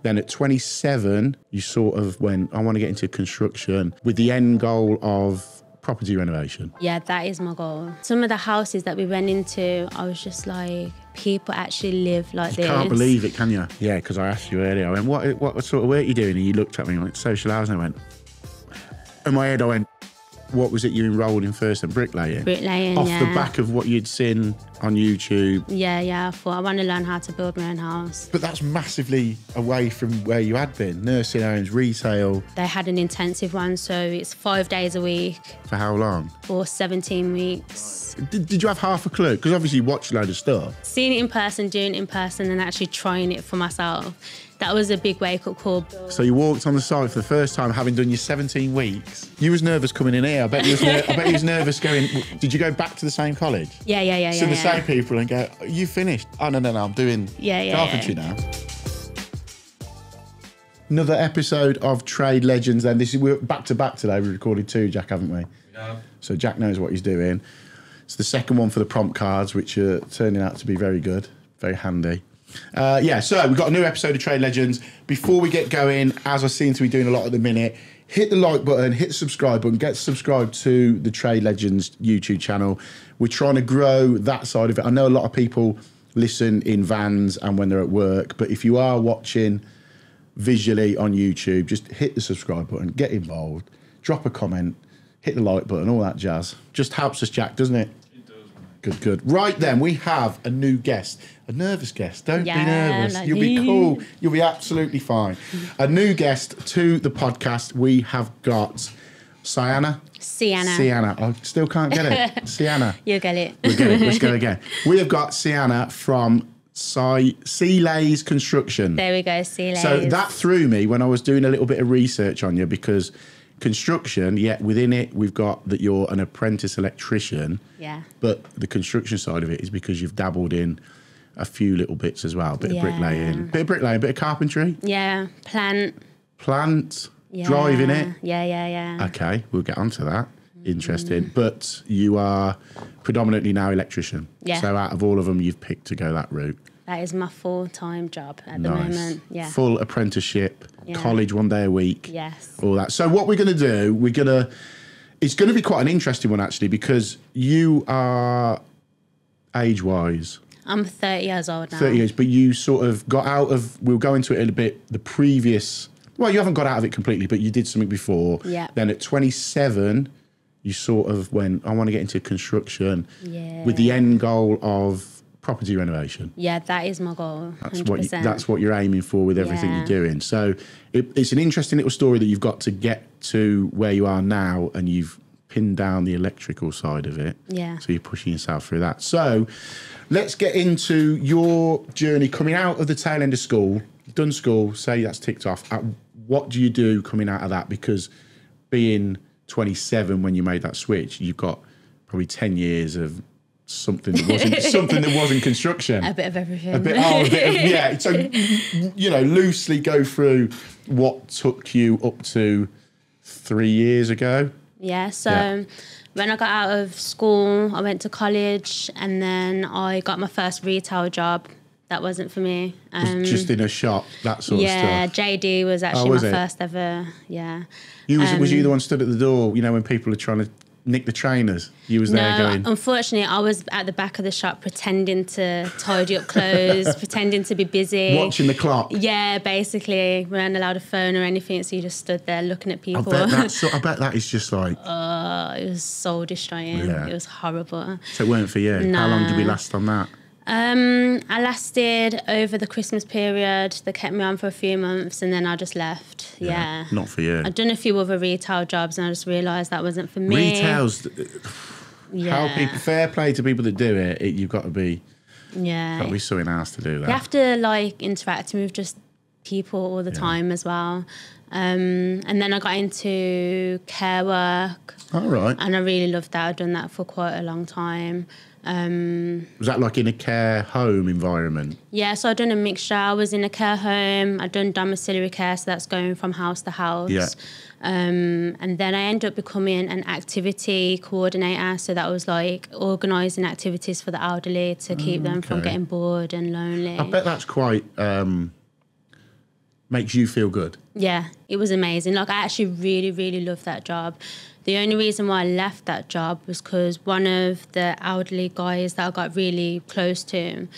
Then at 27, you sort of went, I want to get into construction with the end goal of property renovation. Yeah, that is my goal. Some of the houses that we went into, I was just like, people actually live like this. You can't believe it, can you? Yeah, because I asked you earlier, I went, what sort of work are you doing? And you looked at me and went, social housing. I went, in my head, I went, what was it you enrolled in first? And bricklaying? Bricklaying, Off yeah. the back of what you'd seen on YouTube. Yeah, I thought I want to learn how to build my own house. But that's massively away from where you had been. Nursing homes, retail. They had an intensive one, so it's 5 days a week For how long? for 17 weeks. Did you have half a clue? Because obviously you watched a load of stuff. Seeing it in person, doing it in person, and actually trying it for myself, that was a big wake-up call. So you walked on the site for the first time, having done your 17 weeks. You was nervous coming in here. I bet you was nervous going. Did you go back to the same college? Yeah. See the same people and go, you finished? Oh, no, I'm doing carpentry now. Another episode of Trade Legends. Then we're back to back today. We recorded 2, Jack, haven't we? Yeah. So Jack knows what he's doing. It's the second one for the prompt cards, which are turning out to be very good, very handy. So we've got a new episode of Trade Legends. Before we get going, as I seem to be doing a lot at the minute, hit the like button, hit the subscribe button, get subscribed to the Trade Legends YouTube channel. We're trying to grow that side of it. I know a lot of people listen in vans and when they're at work, but if you are watching visually on YouTube, just hit the subscribe button, get involved, drop a comment, hit the like button, all that jazz. Just helps us, Jack, doesn't it? It does, mate. Good. Right then, we have a new guest. A nervous guest. Don't be nervous. Like You'll be cool. You'll be absolutely fine. A new guest to the podcast. We have got Sienna. Sienna. I still can't get it. Sienna. You'll get it. We'll get it. Let's go again. We have got Sienna from Sealays Construction. There we go, Sealays. So that threw me when I was doing a little bit of research on you, because construction, yet within it, we've got that you're an apprentice electrician. Yeah. But the construction side of it is because you've dabbled in a few little bits as well. Bit of bricklaying, bit of carpentry. Yeah, plant. Yeah. Driving it. Yeah. Okay, we'll get onto that. Interesting. But you are predominantly now electrician. Yeah. So out of all of them, you've picked to go that route. That is my full-time job at the moment. Yeah. Full apprenticeship, college 1 day a week. Yes. All that. So what we're going to do, it's going to be quite an interesting one actually, because you are age-wise. I'm 30 years old now. 30 years, but you sort of got out of, we'll go into it in a bit, the previous, well, you haven't got out of it completely, but you did something before. Yeah. Then at 27, you sort of went, I want to get into construction with the end goal of property renovation. Yeah, that is my goal. That's 100%. that's what you're aiming for with everything you're doing. So it's an interesting little story that you've got to get to where you are now, and you've pinned down the electrical side of it. Yeah. So you're pushing yourself through that. So let's get into your journey coming out of the tail end of school. You've done school, say that's ticked off. What do you do coming out of that? Because being 27 when you made that switch, you've got probably 10 years of something that wasn't construction. A bit of everything. Yeah. So, loosely go through what took you up to 3 years ago. Yeah, so when I got out of school, I went to college, and then I got my first retail job. That wasn't for me. Just in a shop, that sort of stuff. Yeah, JD was actually was my it? first ever, Was you the one stood at the door, when people are trying to nick the trainers? You was there going... Unfortunately, I was at the back of the shop pretending to tidy up clothes, pretending to be busy. Watching the clock. Yeah, basically. We weren't allowed a phone or anything, so you just stood there looking at people. I bet that is just like... it was soul destroying. Yeah. It was horrible. So it weren't for you? Nah. How long did we last on that? I lasted over the Christmas period. They kept me on for a few months, and then I just left. Yeah. Not for you. I'd done a few other retail jobs, and I just realised that wasn't for me. Retail's... fair play to people that do it. You've got to be... Yeah. Got to be something else to do that. You have to interact with just people all the time as well. And then I got into care work. All right. And I really loved that. I'd done that for quite a long time. Was that like in a care home environment? Yeah, so I'd done a mixture. I was in a care home. I'd done domiciliary care, so that's going from house to house. Yeah. And then I ended up becoming an activity coordinator. So that was organising activities for the elderly to keep them from getting bored and lonely. I bet that's quite makes you feel good. Yeah, it was amazing. Like, I actually really, really loved that job. The only reason why I left that job was because one of the elderly guys that I got really close to,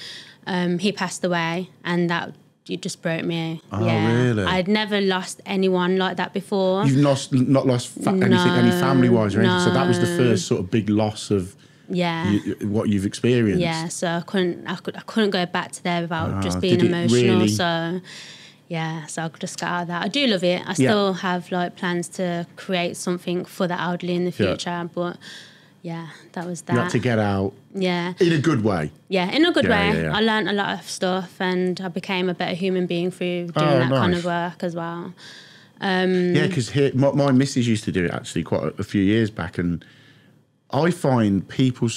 he passed away, and that it just broke me. Oh, really? I'd never lost anyone like that before. You've not lost anything, any family-wise or anything, so that was the first sort of big loss of what you've experienced. Yeah, so I couldn't go back to there without just being emotional. Really? So yeah, so I just got out of that. I do love it. I still have like plans to create something for the elderly in the future, but yeah, that was that. You had to get out. Yeah. In a good way. Yeah, in a good way. Yeah. I learned a lot of stuff, and I became a better human being through doing that kind of work as well. Yeah, because my missus used to do it actually quite a few years back, and I find people,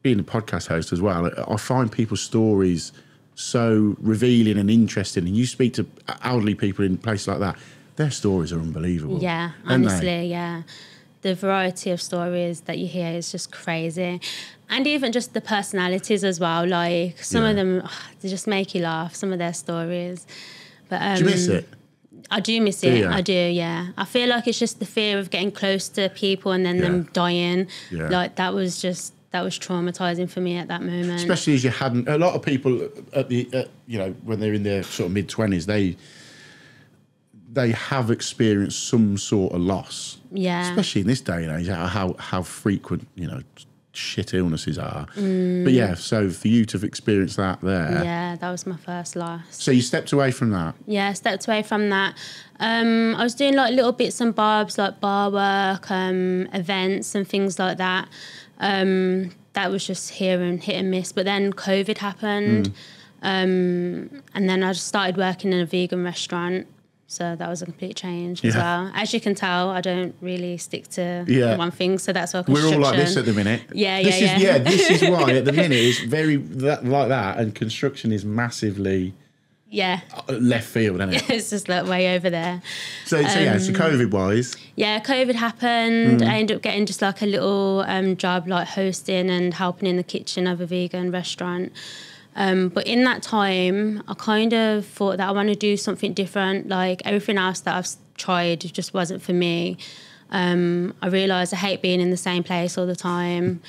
being a podcast host as well, I find people's stories so revealing and interesting. And you speak to elderly people in places like that, their stories are unbelievable. Yeah, honestly, yeah. The variety of stories that you hear is just crazy. And even just the personalities as well. Like, some of them, they just make you laugh, some of their stories. But do you miss it? I do miss it. I do, yeah. I feel like it's just the fear of getting close to people and then them dying. Yeah. Like, that was traumatizing for me at that moment. Especially as you hadn't. A lot of people when they're in their sort of mid-20s, they have experienced some sort of loss. Yeah. Especially in this day and age, how frequent shit illnesses are. But yeah, so for you to have experienced that there. Yeah, that was my first loss. So you stepped away from that? Yeah, I stepped away from that. I was doing like little bits and bobs, like bar work, events and things like that. That was just here and hit and miss. But then COVID happened. And then I just started working in a vegan restaurant. So that was a complete change as well. As you can tell, I don't really stick to one thing. So that's why construction. We're all like this at the minute. This is why at the minute it's very like that, and construction is massively left field, isn't it? It's just like way over there. So COVID wise. Yeah, COVID happened. I ended up getting just like a little job, like hosting and helping in the kitchen of a vegan restaurant. But in that time, I kind of thought that I want to do something different. Like, everything else that I've tried just wasn't for me. I realised I hate being in the same place all the time.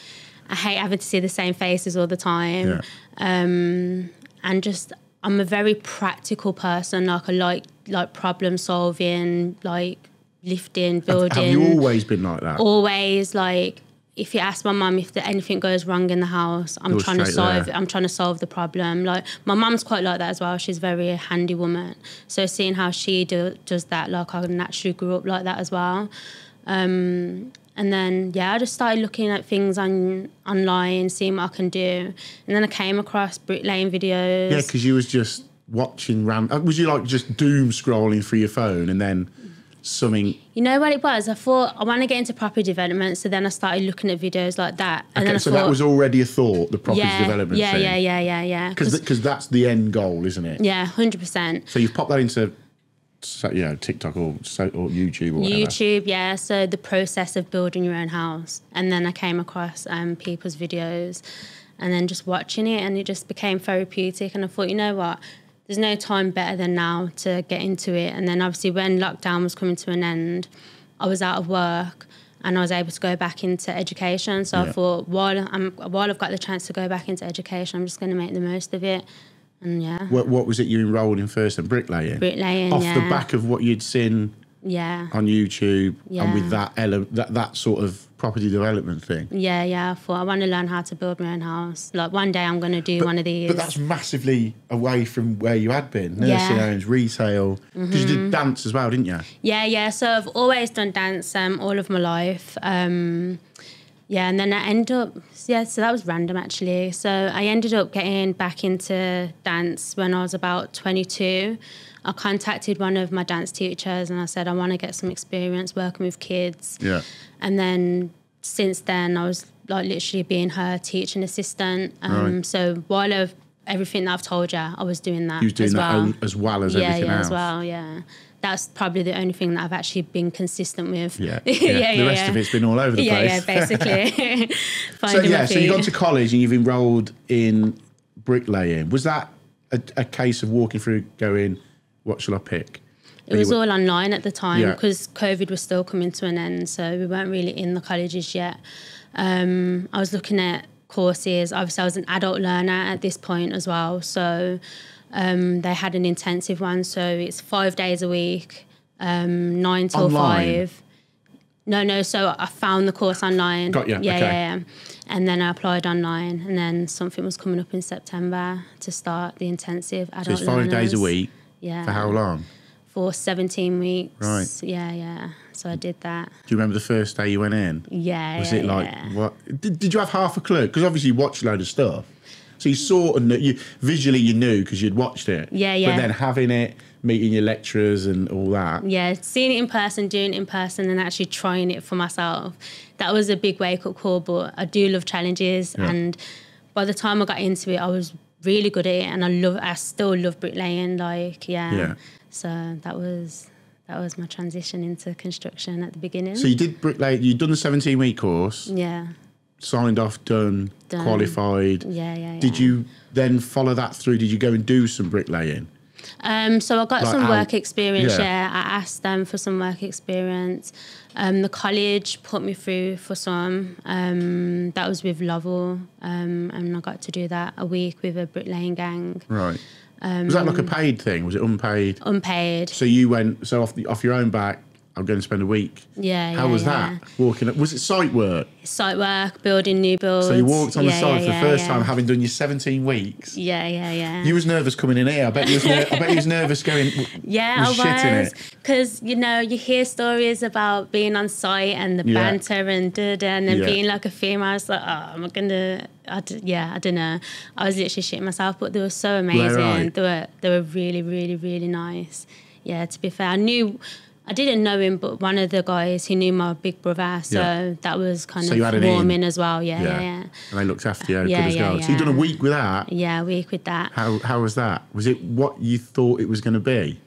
I hate having to see the same faces all the time. And just, I'm a very practical person. Like, I like problem solving, like lifting, building. Have you always been like that? Always, like, if you ask my mum if anything goes wrong in the house, I'm trying to solve the problem. Like, my mum's quite like that as well. She's a very handy woman. So seeing how she does that, like, I naturally grew up like that as well. And then, I just started looking at things online, seeing what I can do. And then I came across bricklaying videos. Yeah, because you was just watching was you like just doom scrolling through your phone and then something? You know what it was? I thought I want to get into property development, so then I started looking at videos like that. And then I thought, that was already a thought, the property development thing. Yeah. Because that's the end goal, isn't it? Yeah, 100%. So you've popped that into TikTok or YouTube or whatever. YouTube, yeah. So the process of building your own house, and then I came across people's videos, and then just watching it, and it just became therapeutic. And I thought, you know what? There's no time better than now to get into it. And then obviously when lockdown was coming to an end, I was out of work and I was able to go back into education. So I thought, while I've got the chance to go back into education, I'm just going to make the most of it. And What was it you enrolled in first? And bricklaying? Bricklaying, Off the back of what you'd seen on YouTube and with that sort of property development thing. I thought I want to learn how to build my own house. Like, one day I'm going to do one of these. But that's massively away from where you had been. Nursing homes, retail. Because you did dance as well, didn't you? Yeah. So I've always done dance all of my life. And then I ended up, so that was random actually. So I ended up getting back into dance when I was about 22. I contacted one of my dance teachers and I said, I want to get some experience working with kids. Yeah. And then since then, I was like literally being her teaching assistant. So while of everything that I've told you, I was doing that. You was doing that as well as everything else. As well, yeah. That's probably the only thing that I've actually been consistent with. Yeah. The rest of it's been all over the place. Yeah, basically. So you got to college and you've enrolled in bricklaying. Was that a case of walking through going, what shall I pick? It was all online at the time Yeah. because COVID was still coming to an end, so we weren't really in the colleges yet. I was looking at courses. Obviously, I was an adult learner at this point as well, so they had an intensive one. So it's 5 days a week, 9 till Online? 5. No. So I found the course online. Got you, Yeah, okay. yeah. And then I applied online, and then something was coming up in September to start the intensive adult So it's 5 days a learners. week. Yeah. For how long? For 17 weeks. Right. Yeah. So I did that. Do you remember the first day you went in? Yeah. Was yeah, it like, yeah. what? Did you have half a clue? Because obviously you watched a load of stuff. So you sort of knew, visually you knew because you'd watched it. Yeah, yeah. But then having it, meeting your lecturers and all that. Yeah, seeing it in person, doing it in person, and actually trying it for myself. That was a big wake-up call, but I do love challenges. Yeah. And by the time I got into it, I was really good at it, and I still love bricklaying. Yeah. So that was my transition into construction at the beginning. So you did bricklay, you'd done the 17-week course, yeah. signed off, done, qualified. Yeah. Did you then follow that through? Did you go and do some bricklaying? So I got Like some how- work experience. yeah. Yeah, I asked them for some work experience. The college put me through for some. That was with Lovell, and I got to do that a week with a bricklaying gang, Right. Was that like a paid thing? Was it unpaid? unpaid. So you went, off your own back, I'm going to spend a week. Yeah. How was that? Walking, was it site work? Site work, building new builds. So you walked on the Yeah, site yeah, for the first yeah. time, having done your 17 weeks. Yeah. You was nervous coming in here. I bet you was nervous going. Yeah, was shit in I was. it. Because, you hear stories about being on site and the Yeah. banter and then Yeah. being like a female. I was like, oh, am I going to... I don't know. I was literally shitting myself, but they were so amazing. right? They were really, really, really nice. Yeah, to be fair. I didn't know him, but one of the guys, he knew my big brother. So Yeah. that was kind So you had of an in. warming as well. Yeah. And they looked after you, Yeah, good as yeah, gold. So you done a yeah. week with that. Yeah, a week with that. How was that? Was it what you thought it was going to be?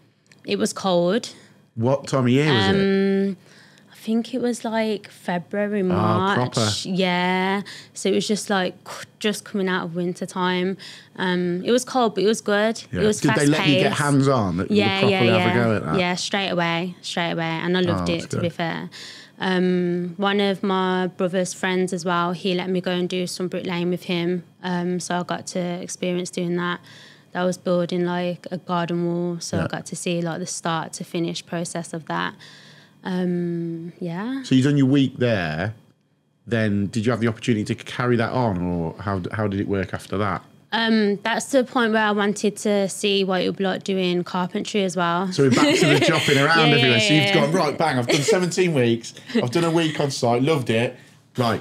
It was cold. What time of year was it? I think it was like February, March. proper. Yeah. So it was just coming out of winter time. It was cold, but it was good. Yeah. It was Did fast they let you get paced. hands on? That you Yeah, properly yeah, have a go at yeah. that? Yeah, straight away. And I loved that's it, to good. be fair. One of my brother's friends as well, he let me go and do some bricklaying with him. So I got to experience doing that. That was building like a garden wall. So Yeah. I got to see like the start to finish process of that. Yeah. So you done your week there. Then did you have the opportunity to carry that on, or how did it work after that? That's the point where I wanted to see what it would be like doing carpentry as well. So we're back to the jumping around Yeah, everywhere. So you've yeah. gone, right, bang, I've done 17 weeks. I've done a week on site, loved it. Like,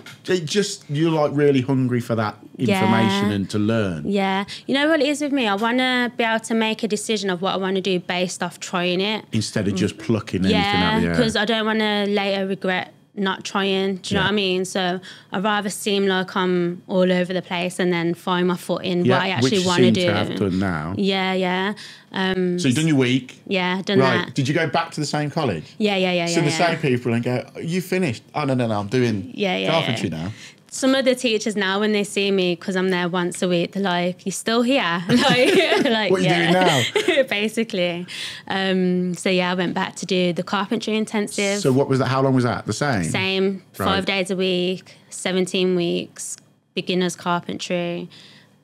you're like really hungry for that information Yeah. and to learn. Yeah. You know what it is with me? I want to be able to make a decision of what I want to do based off trying it. Instead of just plucking anything out Yeah, of the air. because I don't want to later regret not trying. Do you know Yeah. what I mean? So I'd rather seem like I'm all over the place and then find my foot in what I actually which you want to seem do. to have done now. Yeah. So you've done your week. Yeah, done Right. that. Did you go back to the same college? Yeah. See the same people and go, you finished? Oh, no, I'm doing Yeah. carpentry now. Some of the teachers now, when they see me, because I'm there once a week, they're like, "You're still here?" like, What are you doing now? Basically. So yeah, I went back to do the carpentry intensive. So what was that? How long was that? The same? Same, 5 Right. days a week, 17 weeks, beginners carpentry,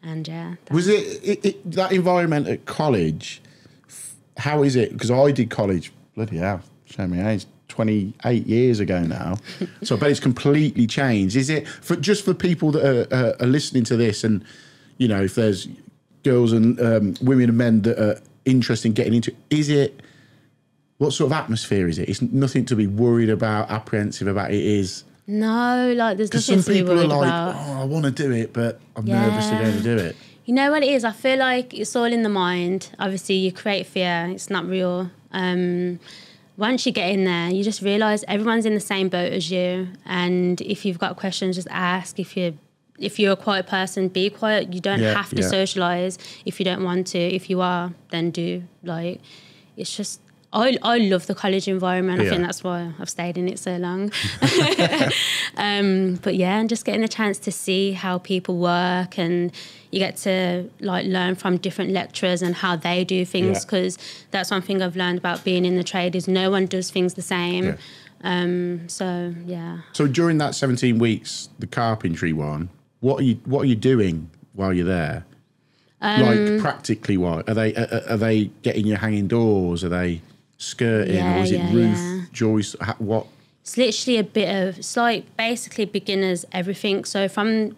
and yeah. Was it that environment at college? How is it? Because I did college, bloody hell, show me age, 28 years ago now. So I bet it's completely changed. Is it for people that are listening to this, and if there's girls and women and men that are interested in getting into, what sort of atmosphere is it? It's nothing to be worried about, apprehensive about. It is. No, there's Because nothing some to be people are worried like, about. I want to do it, but I'm nervous to go to do it. You know what it is? I feel like it's all in the mind. Obviously, you create fear. It's not real. Once you get in there, you just realise everyone's in the same boat as you. And if you've got questions, just ask. If you're a quiet person, be quiet. You don't have to socialise if you don't want to. If you are, then do. It's just I love the college environment. I Yeah. think that's why I've stayed in it so long. But yeah, and just getting a chance to see how people work, and you get to like learn from different lecturers and how they do things, Yeah. because that's one thing I've learned about being in the trade is no one does things the same. Yeah. So yeah. So during that 17 weeks, the carpentry one, what are you doing while you're there? Like practically, what are they getting you hanging doors? Are they skirting, or is it roof joist? What? It's literally it's like basically beginners everything. So from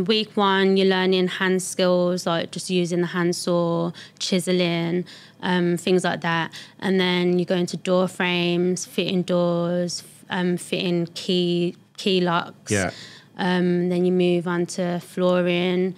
week one, you're learning hand skills, like just using the handsaw, chiseling, things like that. And then you go into door frames, fitting doors, fitting key locks. Yeah. Then you move on to flooring.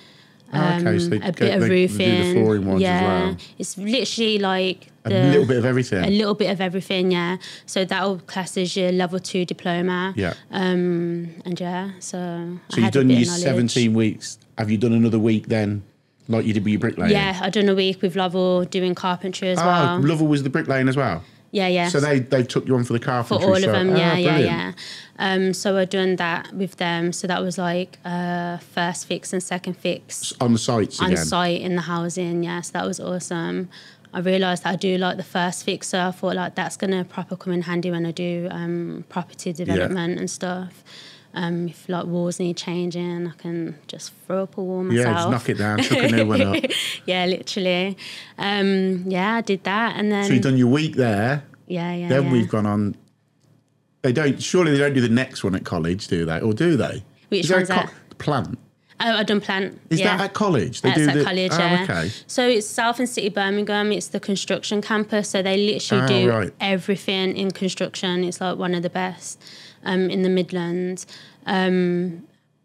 Okay, so a bit of roofing. They do the flooring ones as well. It's literally like A little bit of everything. A little bit of everything, yeah. So that will class as your level 2 diploma. Yeah. And yeah, so So you've done your 17 weeks. Have you done another week then, like you did with your bricklaying? Yeah, I've done a week with Lovell doing carpentry as well. Lovell was the bricklaying as well? Yeah. So they took you on for the carpentry? For all of them, yeah. Brilliant. So I've done that with them. So that was like first fix and second fix. On the sites again? On site in the housing, yeah. So that was awesome. I realised that I do like the first fix, so I thought like that's going to proper come in handy when I do property development and stuff. If like walls need changing, I can just throw up a wall myself. Yeah, just knock it down, chuck a new one up. Yeah, literally. I did that, and then. So you've done your week there. Yeah. Then we've gone on. Surely they don't do the next one at college, do they? Or do they? Which one's that? Plant. Oh, I've done plant. Is that at college? That's at college, yeah. Okay. So it's South and City Birmingham. It's the construction campus. So they literally do everything in construction. It's like one of the best in the Midlands. And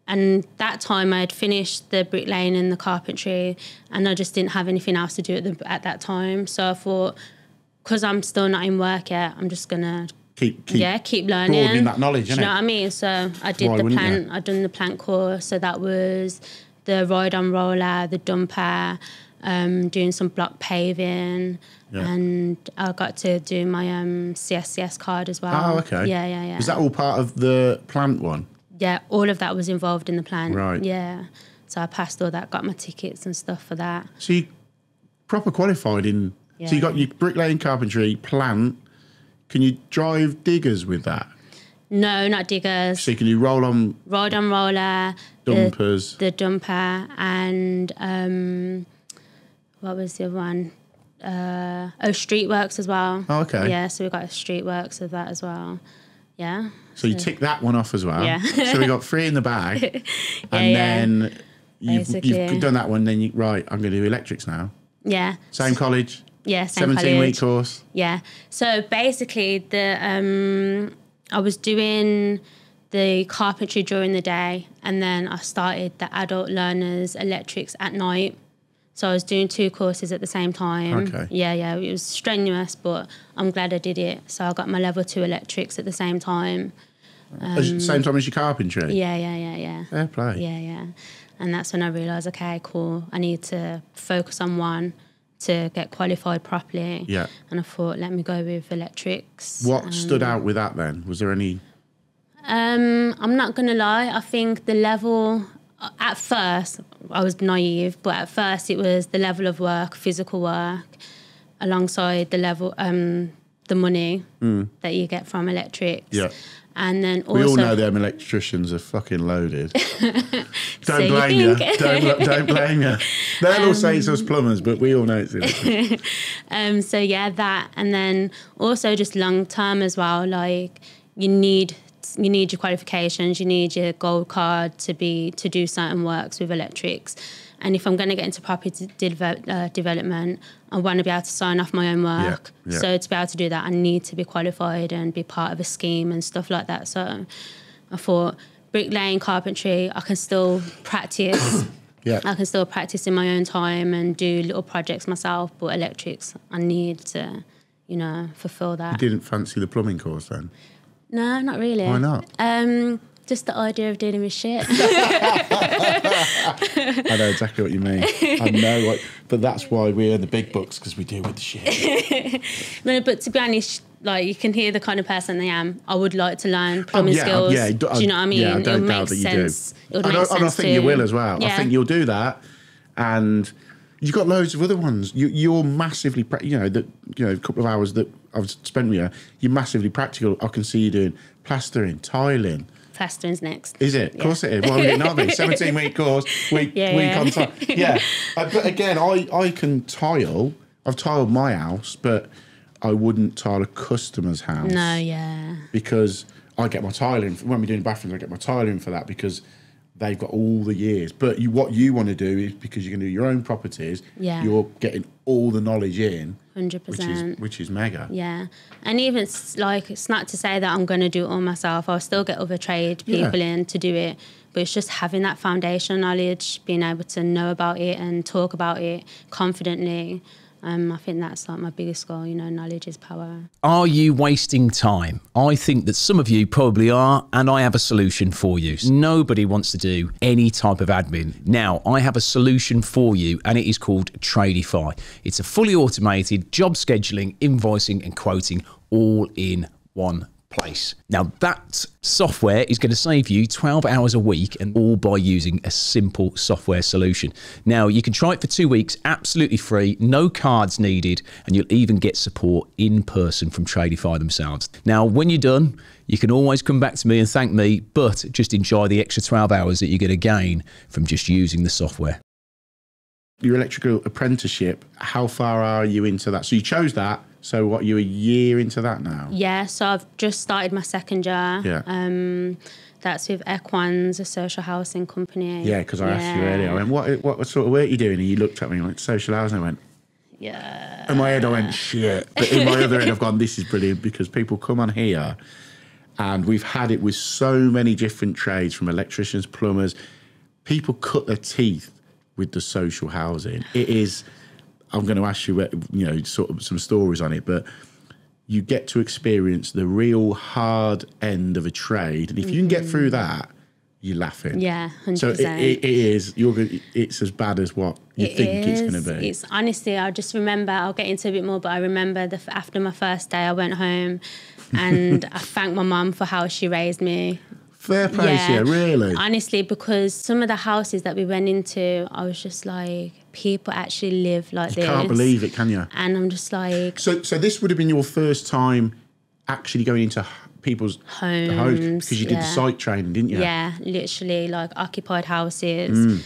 that time I had finished the bricklaying and the carpentry, and I just didn't have anything else to do at that time. So I thought, because I'm still not in work yet, I'm just going to keep learning. Broadening that knowledge, Do you know what I mean? So I did the plant. I'd done the plant course. So that was the ride-on roller, the dumper, doing some block paving, and I got to do my CSCS card as well. Oh, okay. Yeah. Is that all part of the plant one? Yeah, all of that was involved in the plant. Right. Yeah. So I passed all that, got my tickets and stuff for that. So you proper qualified in... Yeah. So you got your bricklaying, carpentry, plant. Can you drive diggers with that? No, not diggers. So can you ride-on roller, dumpers, the dumper, and what was the other one? Streetworks as well. Oh, okay. Yeah, so we got streetworks of that as well. Yeah. So you tick that one off as well. Yeah. So we got 3 in the bag, and then you've done that one. Then I'm going to do electrics now. Yeah. Same college. Yeah, same 17-week course. Yeah. So basically, I was doing the carpentry during the day, and then I started the adult learners electrics at night. So I was doing 2 courses at the same time. Okay. Yeah. It was strenuous, but I'm glad I did it. So I got my level 2 electrics at the same time. Same time as your carpentry? Yeah. Fair play. Yeah. And that's when I realised, okay, cool, I need to focus on one to get qualified properly. Yeah. And I thought, let me go with electrics. What stood out with that then? Was there any... I'm not going to lie. I think the level... At first, I was naive, but at first it was the level of work, physical work, alongside the level, the money that you get from electrics. Yeah. And then also... We all know them electricians are fucking loaded. Don't blame you. Don't blame you. They'll all say it's us plumbers, but we all know it's it. So yeah, that. And then also just long term as well, like you need your qualifications, you need your gold card to do certain works with electrics. And if I'm going to get into property development, I want to be able to sign off my own work. Yeah. So to be able to do that, I need to be qualified and be part of a scheme and stuff like that. So I thought bricklaying, carpentry, I can still practice. Yeah. I can still practice in my own time and do little projects myself, but electrics, I need to, fulfill that. You didn't fancy the plumbing course then? No, not really. Why not? To Just the idea of dealing with shit. I know exactly what you mean. I know what, but that's why we earn the big bucks, because we deal with the shit. No, but to be honest, like, you can hear the kind of person I am. I would like to learn plumbing skills. Yeah, do you know what I mean? Yeah, I don't doubt that you do. And I think you will as well. Yeah. I think you'll do that, and you've got loads of other ones. You're massively, a couple of hours that I've spent with you, you're massively practical. I can see you doing plastering, tiling. Plastering's next. Is it? Of course it is. Well, we're not 17-week course, week on time. Yeah. But again, I can tile. I've tiled my house, but I wouldn't tile a customer's house. No, yeah. Because I get my tiling, when we're doing bathrooms, I get my tiling for that, because they've got all the years. But what you want to do is, because you can do your own properties, you're getting all the knowledge in. 100%. Which is mega. Yeah. And even it's not to say that I'm going to do it all myself. I'll still get other trade people in to do it. But it's just having that foundation knowledge, being able to know about it and talk about it confidently. I think that's like my biggest goal, knowledge is power. Are you wasting time? I think that some of you probably are, and I have a solution for you. Nobody wants to do any type of admin. Now, I have a solution for you, and it is called Tradify. It's a fully automated job scheduling, invoicing, and quoting all in one place. Now, that software is going to save you 12 hours a week, and all by using a simple software solution. Now, you can try it for 2 weeks, absolutely free, no cards needed, and you'll even get support in person from Tradify themselves. Now, when you're done, you can always come back to me and thank me, but just enjoy the extra 12 hours that you're going to gain from just using the software. Your electrical apprenticeship, how far are you into that? So you chose that. So what, you're a year into that now? Yeah, so I've just started my second year. Yeah. That's with Equans, a social housing company. Yeah, because I asked you earlier, I went, what sort of work are you doing? And you looked at me and went, social housing. I went, yeah. In my head, I went, shit. But in my other head, I've gone, this is brilliant, because people come on here, and we've had it with so many different trades, from electricians, plumbers. People cut their teeth with the social housing. It is... I'm going to ask you, sort of some stories on it, but you get to experience the real hard end of a trade. And if you can get through that, you're laughing. Yeah, 100%. So it is, it's as bad as what you think it's going to be. It's honestly, I just remember, I'll get into a bit more, but I remember after my first day, I went home and I thanked my mum for how she raised me. Fair play to you, really. Honestly, because some of the houses that we went into, I was just like, people actually live like this. You can't believe it, can you? And I'm just like... So this would have been your first time actually going into people's homes, because you did the site training, didn't you? Yeah, literally, like occupied houses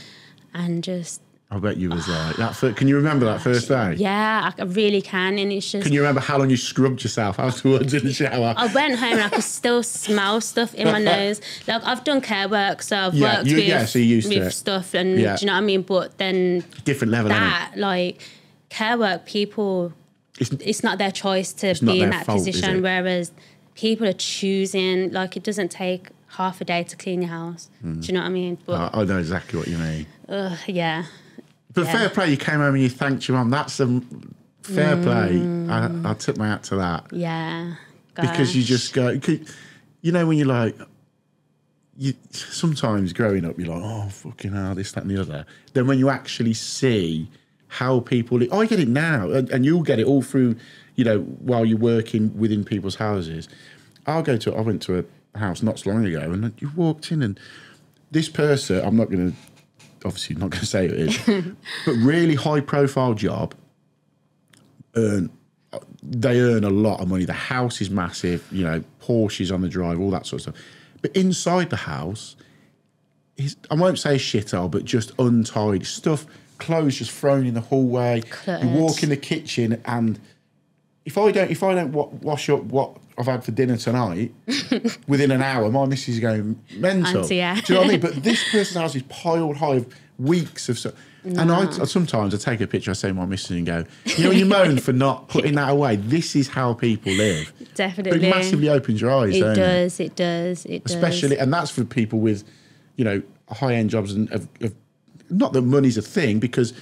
and just... I bet you was like that. Can you remember that first day? Yeah, I really can, and it's just... Can you remember how long you scrubbed yourself afterwards in the shower? I went home and I could still smell stuff in my nose. Like, I've done care work, so I've worked with stuff, and do you know what I mean? But then different level. Like care work, people, it's not their choice to be in that position, whereas people are choosing. Like, it doesn't take half a day to clean your house. Do you know what I mean? But I know exactly what you mean. Yeah. But fair play, you came home and you thanked your mum. That's some fair play. I tip my hat to that. Yeah. Because you just go, when you're like, sometimes growing up, you're like, oh, fucking hell, this, that, and the other. Then when you actually see how people live, I get it now, and you'll get it all through, while you're working within people's houses. I went to a house not so long ago, and you walked in, and this person, I'm not going to, obviously not going to say who it is, but really high profile job, they earn a lot of money. The house is massive, Porsches on the drive, all that sort of stuff. But inside the house, I won't say shithole, but just untidy stuff, clothes just thrown in the hallway. You walk in the kitchen, and if I don't wash up what I've had for dinner tonight, within an hour, my missus is going mental. Auntie, yeah. Do you know what I mean? But this person's house is piled high of weeks of stuff. No. And sometimes I take a picture, I say to my missus and go, you moan for not putting that away. This is how people live. Definitely. But it massively opens your eyes, It does. Especially, and that's for people with, high-end jobs, and not that money's a thing, because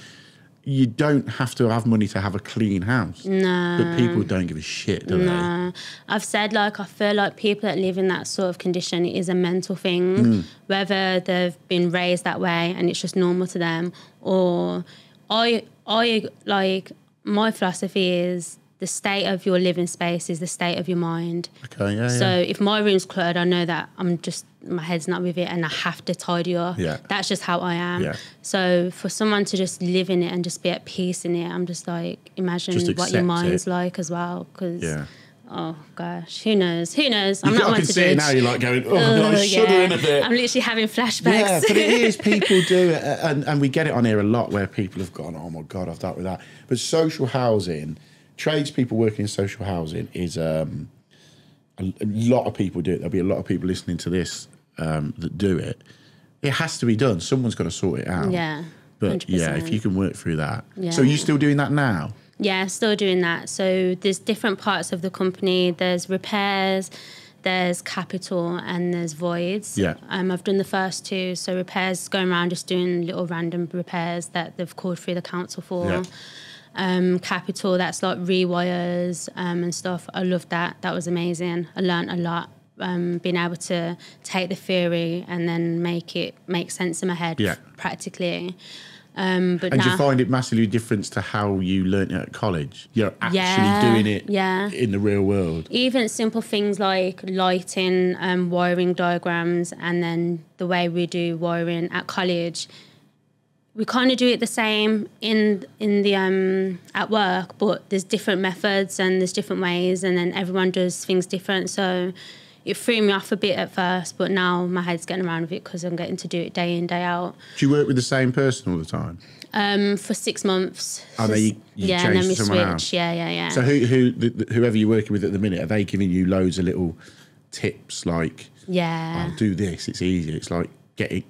you don't have to have money to have a clean house. No. But people don't give a shit, do they? I've said, like, I feel like people that live in that sort of condition, it is a mental thing, whether they've been raised that way and it's just normal to them, or I like, my philosophy is the state of your living space is the state of your mind. Okay, yeah, So if my room's cluttered, I know that my head's not with it and I have to tidy up. Yeah. That's just how I am. Yeah. So for someone to just live in it and just be at peace in it, I'm just like, imagine Just what your accept mind's it. like as well. Because, Yeah. oh gosh, who knows? I'm not I one can to see it judge. now, you're like going, I'm shuddering a bit. I'm literally having flashbacks. Yeah, but it is, people do it, and we get it on here a lot where people have gone, oh my God, I've dealt with that. But social housing, tradespeople working in social housing is, a lot of people do it. There'll be a lot of people listening to this that do it. It has to be done. Someone's got to sort it out. Yeah, But 100%. yeah, if you can work through that. Yeah. So are you still doing that now? Yeah, still doing that. So there's different parts of the company. There's repairs, there's capital, and there's voids. Yeah. I've done the first two. So repairs, going around just doing little random repairs that they've called through the council for. Yeah. Capital, that's like rewires and stuff. I loved that. That was amazing. I learned a lot. Being able to take the theory and then make sense in my head practically. But And do now, you find it massively different to how you learnt it at college? You're actually doing it in the real world. even simple things like lighting, wiring diagrams, and then the way we do wiring at college, we kind of do it the same in the at work, but there's different methods and there's different ways, and then everyone does things different. So it threw me off a bit at first, but now my head's getting around with it because I'm getting to do it day in, day out. Do you work with the same person all the time? For 6 months. Oh, you yeah, change and then to we someone switch. else? Yeah. So whoever you're working with at the minute, are they giving you loads of little tips like, Yeah. I'll do this, it's easy. It's like do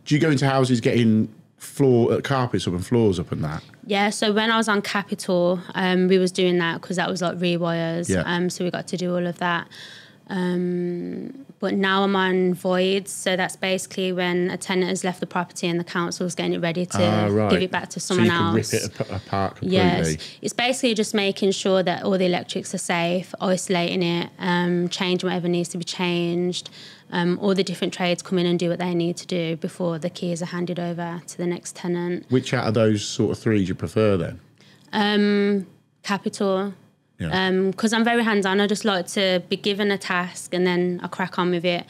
you go into houses getting carpets up and floors up and that? Yeah, so when I was on Capital, we was doing that because that was like rewires. Yeah. So we got to do all of that. But now I'm on voids, so that's basically when a tenant has left the property and the council's getting it ready to give it back to someone else. So you can rip it apart completely. Yes, it's basically just making sure that all the electrics are safe, isolating it, changing whatever needs to be changed. All the different trades come in and do what they need to do before the keys are handed over to the next tenant. Which out of those sort of three do you prefer then? Capital. Yeah. Because I'm very hands-on. I just like to be given a task and then I crack on with it.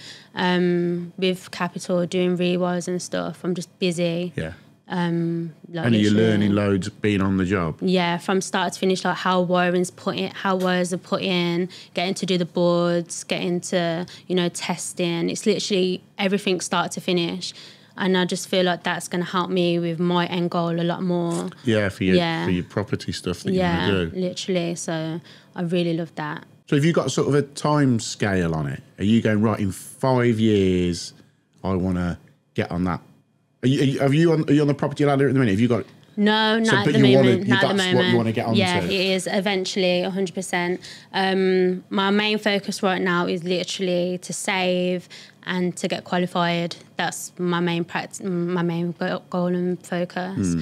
With Capital, doing rewires and stuff, I'm just busy. Yeah. Like And are you literally- learning loads being on the job? Yeah, from start to finish, like how wires are put in, getting to do the boards, getting to, testing. It's literally everything start to finish. And I just feel like that's going to help me with my end goal a lot more. Yeah, for your property stuff that you want to do. Literally. So I really love that. So have you got sort of a time scale on it? Are you going, right, in 5 years, I want to get on that? Are you on the property ladder at the minute? Have you got... No, not but at the you moment. wanna- Not at the that's moment. what you wanna get onto? Yeah, it is eventually 100%. My main focus right now is literally to save and to get qualified. That's my main goal and focus.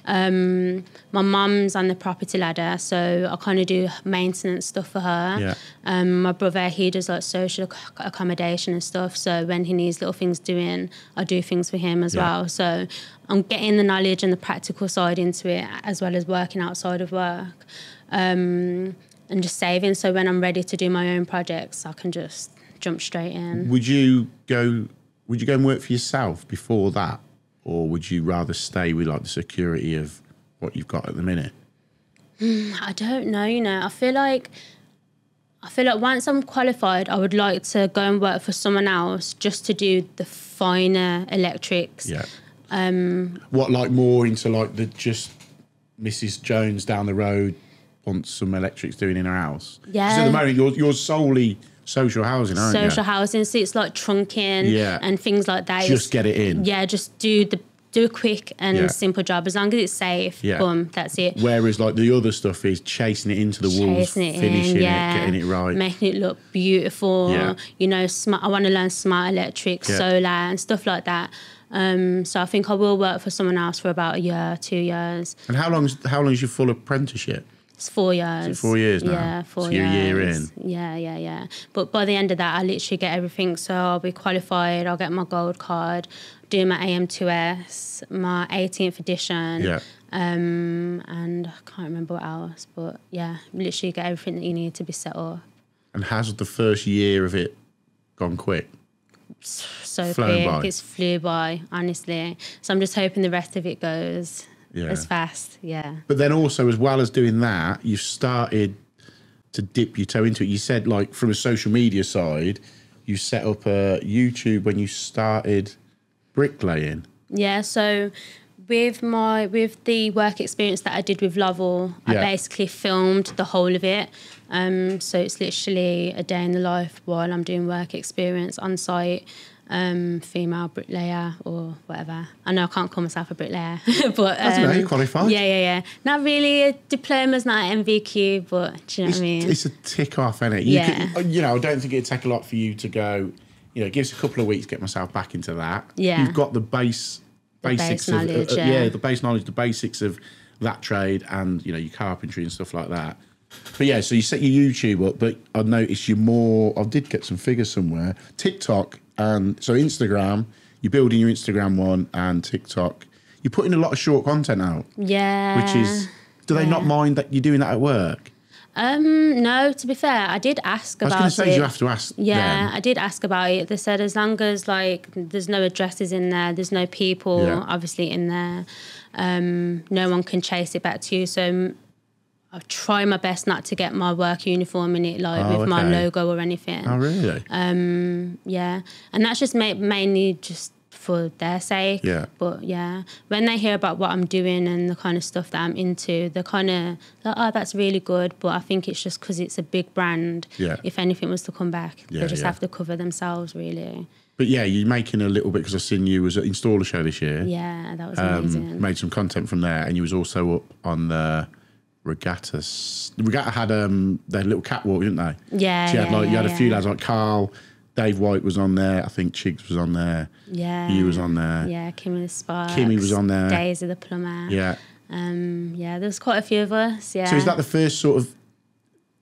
My mum's on the property ladder, so I kind of do maintenance stuff for her. Yeah. My brother, he does like social accommodation and stuff. So when he needs little things doing, I do things for him as well. So I'm getting the knowledge and the practical side into it, as well as working outside of work, and just saving. So when I'm ready to do my own projects, I can just jump straight in. Would you go and work for yourself before that? Or would you rather stay with like the security of what you've got at the minute? I don't know, I feel like once I'm qualified, I would like to go and work for someone else just to do the finer electrics. Yeah. What, like more into like the just Mrs. Jones down the road wants some electrics doing in her house? Yeah. 'Cause at the moment you're solely social housing, aren't you? Social housing, so it's like trunking and things like that. Just get it in. Yeah, just do a quick and simple job. As long as it's safe, boom, that's it. Whereas like the other stuff is chasing it into the walls, finishing it, getting it right. Making it look beautiful. Yeah. I want to learn smart electrics, solar and stuff like that. So I think I will work for someone else for about a year, 2 years. And how long is your full apprenticeship? It's 4 years. Is it 4 years now? Yeah, 4 so years. you're a year in. Yeah. But by the end of that, I literally get everything. So I'll be qualified. I'll get my gold card, do my AM2S, my 18th edition. Yeah. And I can't remember what else. But yeah, literally get everything that you need to be set up. And has the first year of it gone quick? So Flown quick. by. It's flew by, honestly. So I'm just hoping the rest of it goes as fast. Yeah. But then also, as well as doing that, you've started to dip your toe into it. You said, like, from a social media side, you set up a YouTube when you started bricklaying. Yeah, so with the work experience that I did with Lovell, I basically filmed the whole of it. So it's literally a day in the life while I'm doing work experience on site. Female bricklayer or whatever. I know I can't call myself a bricklayer, but I don't know, you qualified. Yeah. Not really. A diploma's not an MVQ, but do you know what I mean? It's a tick off, isn't it? I don't think it'd take a lot for you to go, give us a couple of weeks to get myself back into that. Yeah. You've got the basics base of knowledge, the base knowledge, the basics of that trade and, your carpentry and stuff like that. But yeah, so you set your YouTube up, but I noticed I did get some figures somewhere. TikTok and so Instagram, you're building your Instagram one and TikTok. You're putting a lot of short content out. Yeah. Which is, do they not mind that you're doing that at work? No, to be fair, I did ask about it. I was going to say, you have to ask them. I did ask about it. They said as long as, there's no addresses in there, there's no people, obviously, in there, no one can chase it back to you. So I try my best not to get my work uniform in it, with my logo or anything. Oh, really? Yeah. And that's just mainly just for their sake. Yeah. But yeah, when they hear about what I'm doing and the kind of stuff that I'm into, they're kind of like, oh, that's really good. But I think it's just because it's a big brand. Yeah. If anything was to come back, they just have to cover themselves, really. But yeah, you're making a little bit, because I've seen you was at Installer Show this year. Yeah, that was amazing. Made some content from there, and you was also up on the Regatta. Regatta had their little catwalk, didn't they? Yeah. So you had a few lads like Carl, Dave White was on there. I think Chigs was on there. Yeah. You was on there. Yeah, Kimmy the Sparks. Kimmy was on there. Daisy the Plumber. Yeah. Yeah, there's quite a few of us. Yeah. So is that the first sort of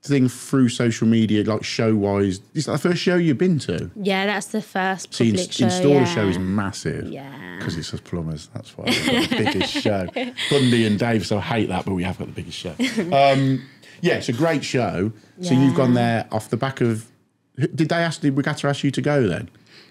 thing through social media, like show-wise? Is that the first show you've been to? Yeah, that's the first public show. Installer Show is massive. Yeah. Because it's us plumbers. That's why we've got the biggest show. Bundy and Dave, so I hate that, but we have got the biggest show. Yeah, it's a great show. So you've gone there off the back of... Did Regatta ask you to go then?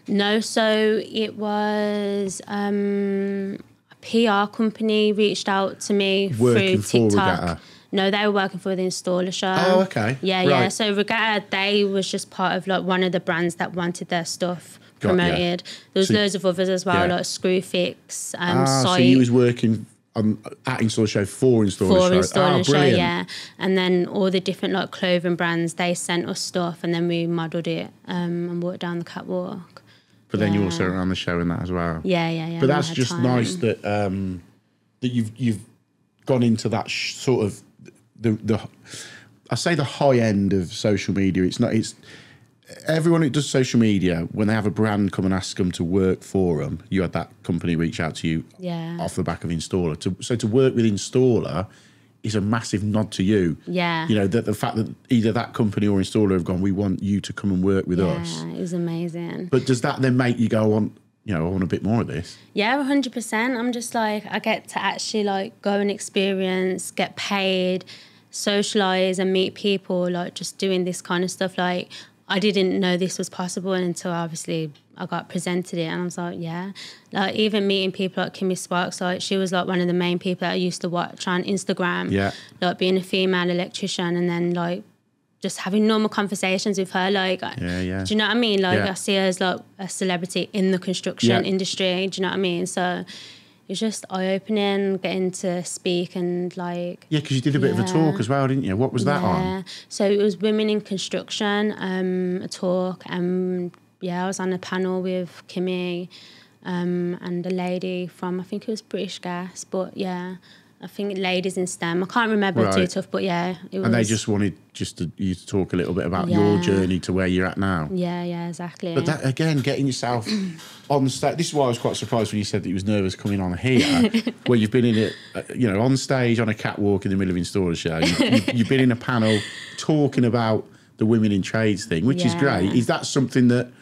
No, so it was a PR company reached out to me Working through for TikTok. Regatta? No, they were working for the Installer Show. Oh, okay. Yeah. Right. So Regatta, they was just part of one of the brands that wanted their stuff promoted. There was loads of others as well, like Screwfix, Site. So you was working at Installer Show for Installer Show. Installer Show, brilliant. yeah. And then all the different clothing brands, they sent us stuff, and then we modelled it and walked down the catwalk. But then you also ran the show in that as well. Yeah. But that's just nice that that you've gone into that sort of the I say the high end of social media. It's everyone who does social media, when they have a brand come and ask them to work for them, you had that company reach out to you off the back of Installer. So to work with Installer is a massive nod to you. Yeah. That the fact that either that company or Installer have gone, we want you to come and work with us. Yeah, it was amazing. But does that then make you go on, I want a bit more of this? Yeah, 100%. I'm just I get to actually go and experience, get paid, socialise and meet people, just doing this kind of stuff. I didn't know this was possible until obviously I got presented it, and I was like, yeah. Even meeting people like Kimmy Sparks, she was one of the main people that I used to watch on Instagram. Yeah. Being a female electrician, and then just having normal conversations with her. Yeah. Do you know what I mean? I see her as a celebrity in the construction industry. Do you know what I mean? So it's just eye-opening, getting to speak and Yeah, because you did a bit of a talk as well, didn't you? What was that on? So it was Women in Construction, a talk. I was on a panel with Kimmy and a lady from, I think it was British Gas, but yeah. I think Ladies in STEM. I can't remember too tough, but yeah, it was. And they just wanted you to talk a little bit about Yeah. your journey to where you're at now. Yeah, exactly. But that, again, getting yourself on stage. This is why I was quite surprised when you said that you was nervous coming on here, where you've been in it, on stage on a catwalk in the middle of Installer show. You've been in a panel talking about the women in trades thing, which is great. Is that something that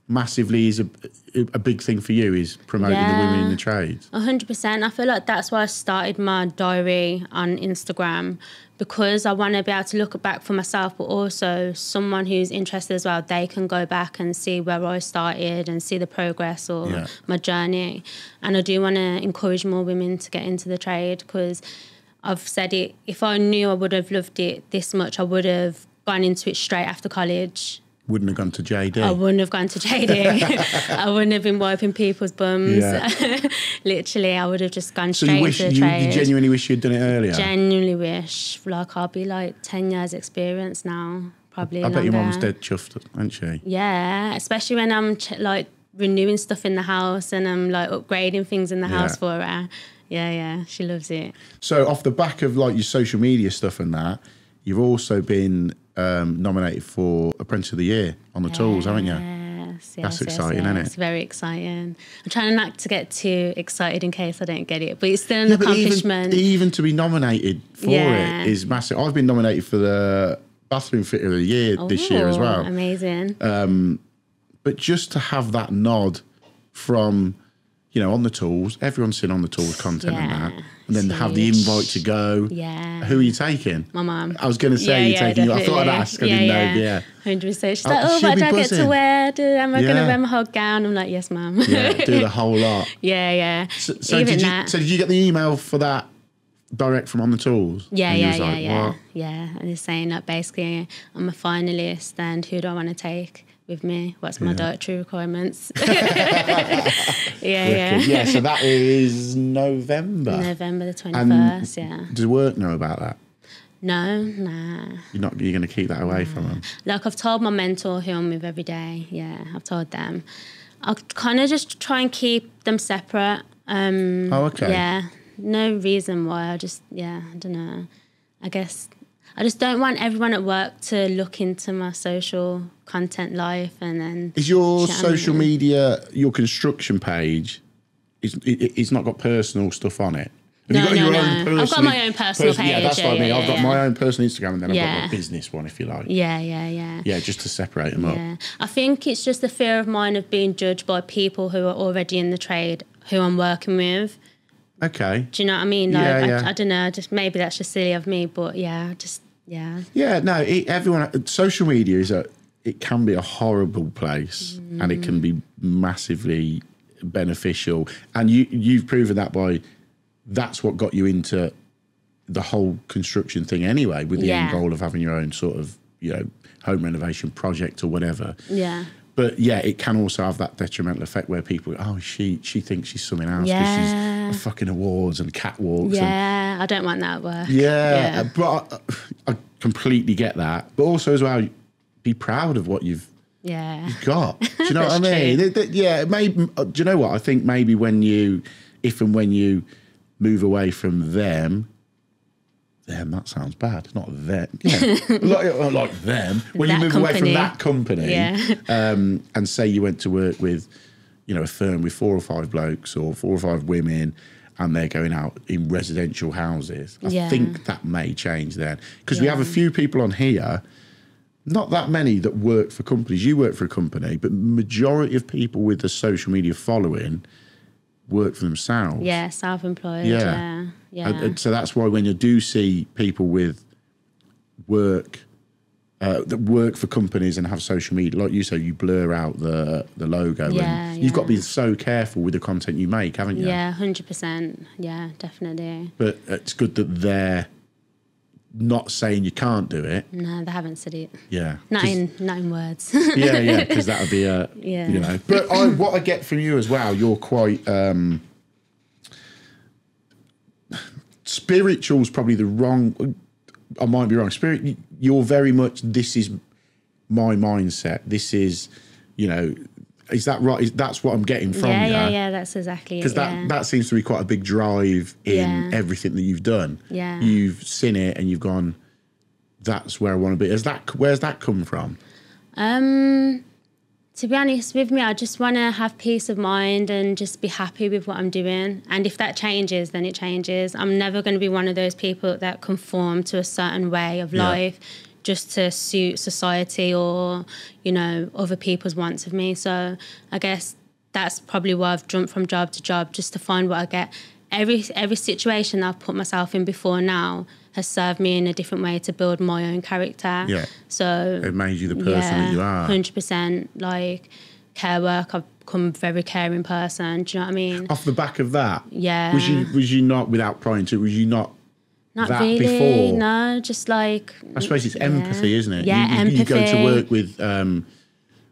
massively is a big thing for you, is promoting the women in the trades? 100%. I feel like that's why I started my diary on Instagram, because I want to be able to look back for myself, but also someone who's interested as well, they can go back and see where I started and see the progress or my journey. And I do want to encourage more women to get into the trade, because I've said it, if I knew I would have loved it this much, I would have gone into it straight after college. Wouldn't have gone to JD. I wouldn't have gone to JD. I wouldn't have been wiping people's bums. Yeah. Literally, I would have just gone So straight you wish into the trade. you genuinely wish you'd done it earlier? Genuinely wish. Like, I'll be like 10 years experience now, probably I bet your longer. mum's dead chuffed, isn't she? Yeah, especially when I'm like renewing stuff in the house and I'm like upgrading things in the house for her. Yeah, she loves it. So off the back of like your social media stuff and that, you've also been nominated for Apprentice of the Year on the tools, haven't you? Yes, That's exciting, isn't it? It's very exciting. I'm trying not to get too excited in case I don't get it, but it's still an accomplishment. Even to be nominated for it is massive. I've been nominated for the Bathroom Fitter of the Year this year as well. Amazing. But just to have that nod from, on the tools, everyone's seen on the tools content and that, and then have the invite to go. Yeah. Who are you taking? My mum. I was going to say you're taking. I thought I'd ask. I didn't know. Yeah. 100%. She's like, what do I get to wear? Am I going to wear my whole gown? I'm like, yes, mum. Yeah, do the whole lot. Yeah. So did you get the email for that direct from On the Tools? Yeah. What? Yeah. And it's saying that basically I'm a finalist and who do I want to take with me? What's my dietary requirements? Yeah. So that is November the 21st, Does work know about that? No, nah. You're going to keep that away from them? Like, I've told my mentor who I'm with every day. Yeah, I've told them. I'll kind of just try and keep them separate. Okay. Yeah, no reason why. I don't know. I guess I just don't want everyone at work to look into my social content life and then... Is your social media, your construction page, it's not got personal stuff on it? No. I've got my own personal page. Yeah, that's what I mean. I've got yeah. my own personal Instagram and then I've got my business one, if you like. Yeah. Yeah, just to separate them up. I think it's just a fear of mine of being judged by people who are already in the trade, who I'm working with. Okay. Do you know what I mean? Like, Yeah. I don't know. Just maybe that's just silly of me, but yeah. Yeah, no, everyone, social media it can be a horrible place and it can be massively beneficial. And you've proven that that's what got you into the whole construction thing anyway, with the end goal of having your own sort of, home renovation project or whatever. Yeah. But yeah, it can also have that detrimental effect where people, she thinks she's something else because she's at fucking awards and catwalks. Yeah, I don't want that at work. Yeah. But I completely get that. But also as well, be proud of what you've got. Do you know what I mean? Maybe. Do you know what? I think maybe if and when you move away from them, that sounds bad. Not them. Yeah. like them. When you move away from that company and say you went to work with, a firm with 4 or 5 blokes or 4 or 5 women and they're going out in residential houses, I think that may change then. Because we have a few people on here, not that many that work for companies. You work for a company, but majority of people with the social media following work for themselves. Yeah, self-employed. Yeah. So that's why when you do see people with work that work for companies and have social media, like you say, you blur out the logo. You've got to be so careful with the content you make, haven't you? Yeah, 100%. Yeah, definitely. But it's good that they're not saying you can't do it. No, they haven't said it. Yeah. Not in words. Yeah, because that would be But what I get from you as well, you're quite spiritual's probably the wrong. I might be wrong. You're very much. This is my mindset. This is, Is that right? That's what I'm getting from you. Yeah. That's exactly it. Because that seems to be quite a big drive in everything that you've done. Yeah. You've seen it and you've gone, that's where I want to be. Where's that come from? To be honest with me, I just want to have peace of mind and just be happy with what I'm doing. And if that changes, then it changes. I'm never going to be one of those people that conform to a certain way of life just to suit society or, other people's wants of me. So I guess that's probably why I've jumped from job to job, just to find what I get. Every situation I've put myself in before now has served me in a different way to build my own character. Yeah. So it made you the person that you are. 100%. Like care work, I've become a very caring person. Do you know what I mean? Off the back of that, Yeah. Was you not, without prying to, was you not that really, before? No, just like... I suppose it's empathy, isn't it? Yeah, empathy. You go to work with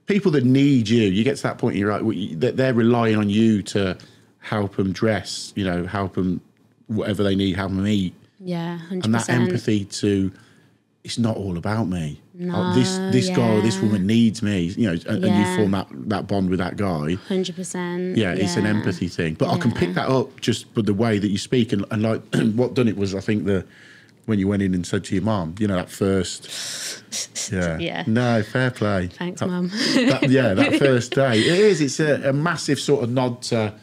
people that need you. You get to that point, you're right, that they're relying on you to help them dress, help them whatever they need, help them eat. Yeah, 100%. And that empathy to, it's not all about me. No, this guy or this woman needs me, and you form that bond with that guy. 100%. Yeah, it's an empathy thing. But I can pick that up just with the way that you speak. And like, what done it was, I think, when you went in and said to your mum, that first... Yeah. No, fair play. Thanks, Mum. That first day. It's a massive sort of nod to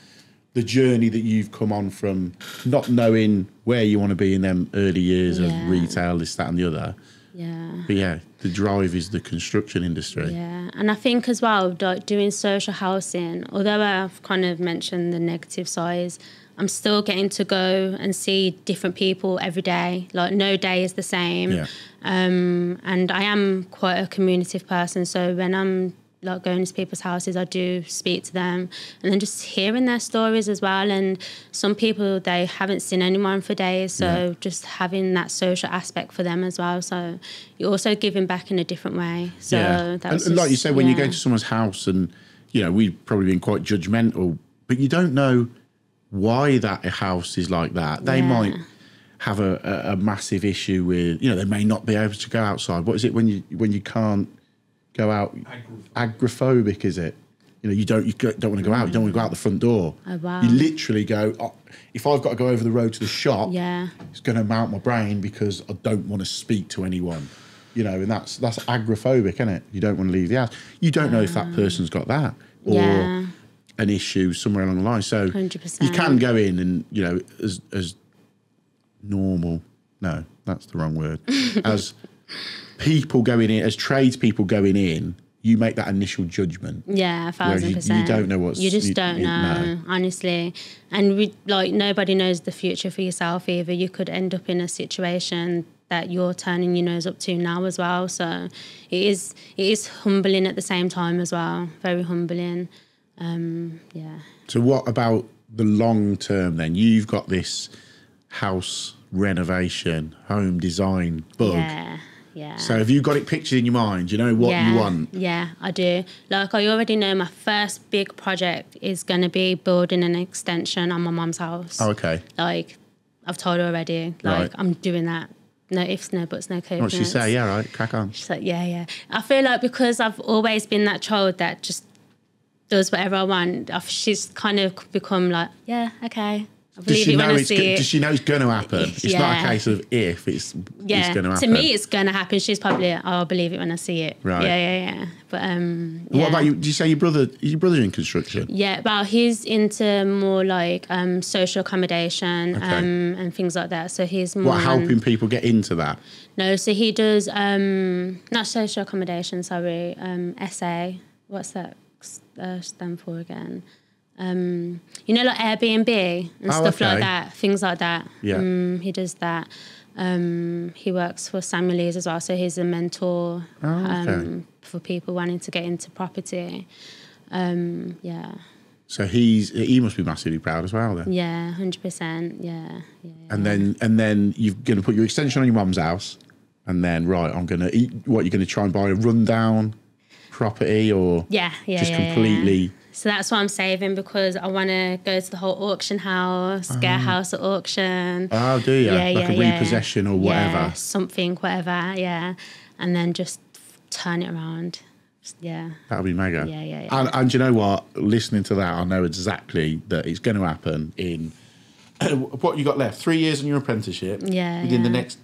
the journey that you've come on from not knowing where you want to be in them early years of retail, this, that and the other. Yeah. But the drive is the construction industry. Yeah. And I think as well, like doing social housing, although I've kind of mentioned the negative side, I'm still getting to go and see different people every day. Like no day is the same. Yeah. And I am quite a communicative person. So when I'm like going to people's houses, I do speak to them, and then just hearing their stories as well. And some people, they haven't seen anyone for days, so just having that social aspect for them as well. So you're also giving back in a different way. So that was and like you said, when you go to someone's house, and we've probably been quite judgmental, but you don't know why that house is like that. They might have a massive issue with, they may not be able to go outside. What is it when you can't go out? Agoraphobic, is it? You don't want to go out. You don't want to go out the front door. Oh, wow. You literally go, if I've got to go over the road to the shop, it's going to mount my brain because I don't want to speak to anyone. And that's agoraphobic, isn't it? You don't want to leave the house. You don't know if that person's got that or an issue somewhere along the line. So 100%. you can go in and, as normal, no, that's the wrong word, as people going in, as tradespeople going in, you make that initial judgment. Yeah, 1,000%. You don't know what's... You just don't know, honestly. And nobody knows the future for yourself either. You could end up in a situation that you're turning your nose up to now as well. So it is humbling at the same time as well. Very humbling. So what about the long term then? You've got this house renovation, home design bug. Yeah. So have you got it pictured in your mind? You know what you want? Yeah, I do. Like, I already know my first big project is going to be building an extension on my mum's house. Oh, okay. Like, I've told her already. Like, Right. I'm doing that. No ifs, no buts, no coconuts. What'd she say? Yeah, right, crack on. She's like, yeah. I feel like because I've always been that child that just does whatever I want, she's kind of become like, yeah, okay. I believe it when I see it. Does she know it's going to happen? It's not a case of if, it's going to happen. To me, it's going to happen. She's probably, I'll believe it when I see it. Right. Yeah. But What about you? Did you say your brother's in construction? Yeah, well, he's into more like social accommodation and things like that. So he's more helping people get into that? No, so he does not social accommodation. Sorry, SA. What's that stand for again? Like Airbnb and stuff like that, things like that. Yeah. He does that. He works for Samuel Lees as well, so he's a mentor for people wanting to get into property. So he must be massively proud as well then. Yeah, 100%. Yeah. And then you're going to put your extension on your mum's house, and then I'm going to eat. What, you're going to try and buy a rundown property or just completely? Yeah. So that's what I'm saving, because I want to go to the whole auction house, get a house at auction. Oh, do you? Like a repossession or whatever? Yeah, whatever, and then just turn it around. Yeah. That'll be mega. Yeah. And you know what? Listening to that, I know exactly that it's going to happen in what you got left? 3 years in your apprenticeship. Yeah. Within the next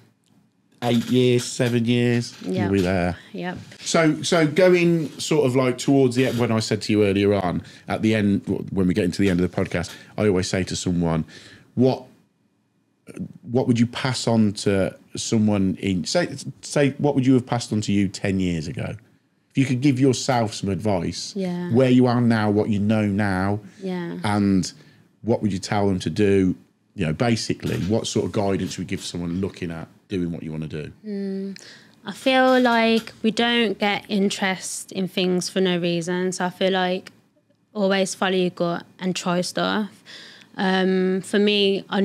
8 years, 7 years, you'll be there. Yep. So going sort of like towards the end, when I said to you earlier on, at the end, when we get into the end of the podcast, I always say to someone, what would you pass on to someone in, say, what would you have passed on to you 10 years ago? If you could give yourself some advice, where you are now, what you know now, and what would you tell them to do? You know, basically, what sort of guidance would you give someone looking at doing what you want to do? I feel like we don't get interest in things for no reason. So I feel like always follow your gut and try stuff. For me, I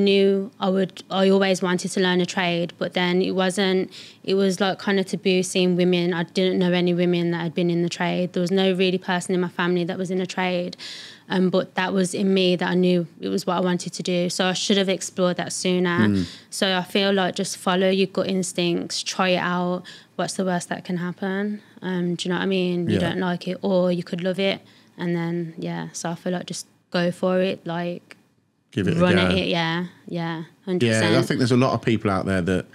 always wanted to learn a trade, but then it was like kind of taboo seeing women. I didn't know any women that had been in the trade. There was no really person in my family that was in a trade. But that was in me that I knew it was what I wanted to do. So I should have explored that sooner. So I feel like just follow your gut instincts, try it out. What's the worst that can happen? Do you know what I mean? You don't like it, or you could love it. And then, so I feel like just go for it, like give it run a go. at it, 100%. Yeah, I think there's a lot of people out there that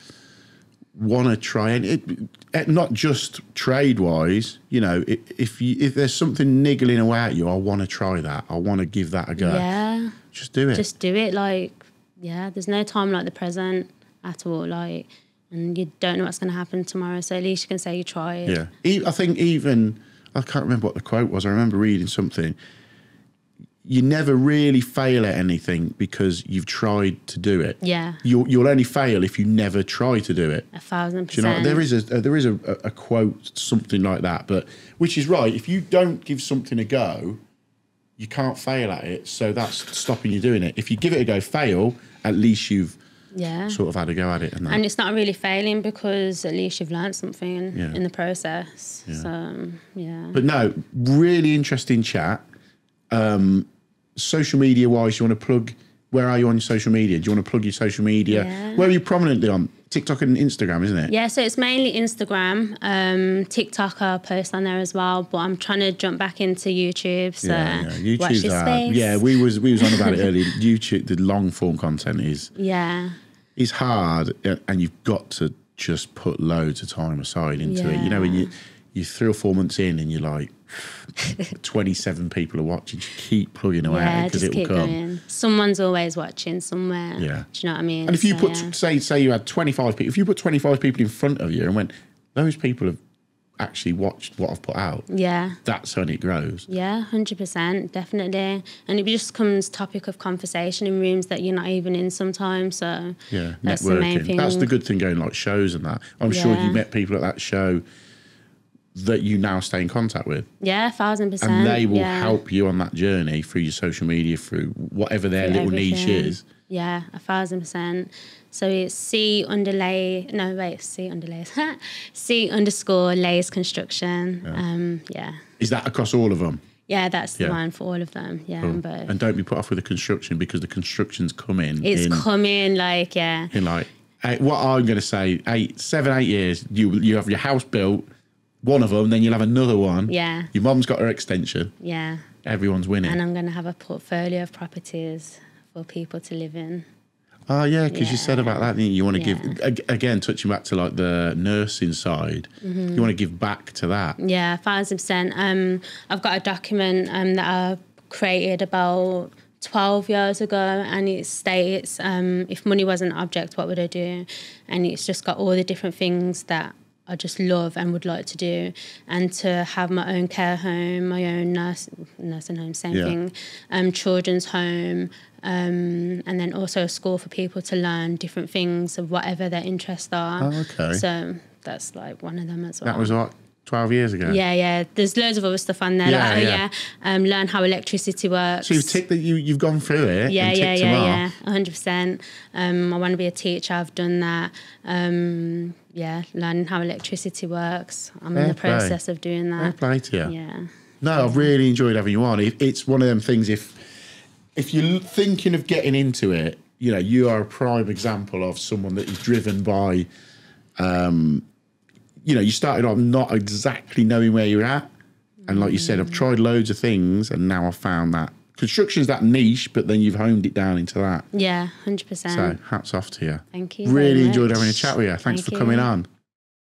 want to try it, not just trade-wise. You know, if there's something niggling away at you, I want to try that. I want to give that a go. Yeah. Just do it. Just do it. Like, there's no time like the present at all. Like, and you don't know what's going to happen tomorrow. So at least you can say you tried. Yeah. I think even, I can't remember what the quote was. I remember reading something. You never really fail at anything because you've tried to do it. Yeah. You'll only fail if you never try to do it. 1,000%. Do you know, there is a quote, something like that, but which is right. If you don't give something a go, you can't fail at it. So that's stopping you doing it. If you give it a go, fail, at least you've sort of had a go at it. And it's not really failing because at least you've learned something in the process. Yeah. So, But no, really interesting chat. Social media wise, you want to plug, where are you on your social media? Do you want to plug your social media? Where are you prominently on? TikTok and Instagram, isn't it? Yeah, so it's mainly Instagram. TikTok I post on there as well, but I'm trying to jump back into YouTube. So watch this space. Yeah, we was on about it earlier. YouTube, the long form content is hard, and you've got to just put loads of time aside into it. You know, when you're 3 or 4 months in and you're like, 27 people are watching, just keep plugging away because it will come. Going. Someone's always watching somewhere. Yeah. Do you know what I mean? And if you put, say you had 25 people, if you put 25 people in front of you and went, those people have actually watched what I've put out. Yeah. That's when it grows. Yeah, 100%, definitely. And it just becomes topic of conversation in rooms that you're not even in sometimes. So that's networking. The main thing. That's the good thing going like shows and that. I'm sure you met people at that show that you now stay in contact with. Yeah, 1,000%. And they will help you on that journey through your social media, through whatever their little niche is. Yeah, 1,000%. So it's C underscore Lays Construction. Is that across all of them? Yeah, that's the one for all of them. Yeah, cool. Both. And don't be put off with the construction because the construction's coming. It's coming, in like what I'm going to say, 7, 8 years. You have your house built. One of them, then you'll have another one. Yeah. Your mum's got her extension. Yeah. Everyone's winning. And I'm going to have a portfolio of properties for people to live in. Oh, yeah, because you said about that, didn't you? You want to give, again, touching back to like the nursing side, you want to give back to that. Yeah, 1,000%. I've got a document that I created about 12 years ago, and it states, if money wasn't an object, what would I do? And it's just got all the different things that I just love and would like to do, and to have my own care home, my own nursing home, same thing, children's home, and then also a school for people to learn different things of whatever their interests are. Oh, okay. So that's like one of them as well. That was what, 12 years ago? Yeah. There's loads of other stuff on there. Learn how electricity works. So you've gone through it. Yeah, 100%. I want to be a teacher. I've done that. Learning how electricity works. I'm in the process of doing that. Fair play to you. Yeah. No, I've really enjoyed having you on. It's one of them things, if you're thinking of getting into it, you know, you are a prime example of someone that is driven by, you know, you started off not exactly knowing where you're at, And like you said, I've tried loads of things, and now I've found that construction's that niche, but then you've honed it down into that. Yeah, 100%. So hats off to you. Thank you. Really very enjoyed much. having a chat with you. Thanks Thank for coming you. on.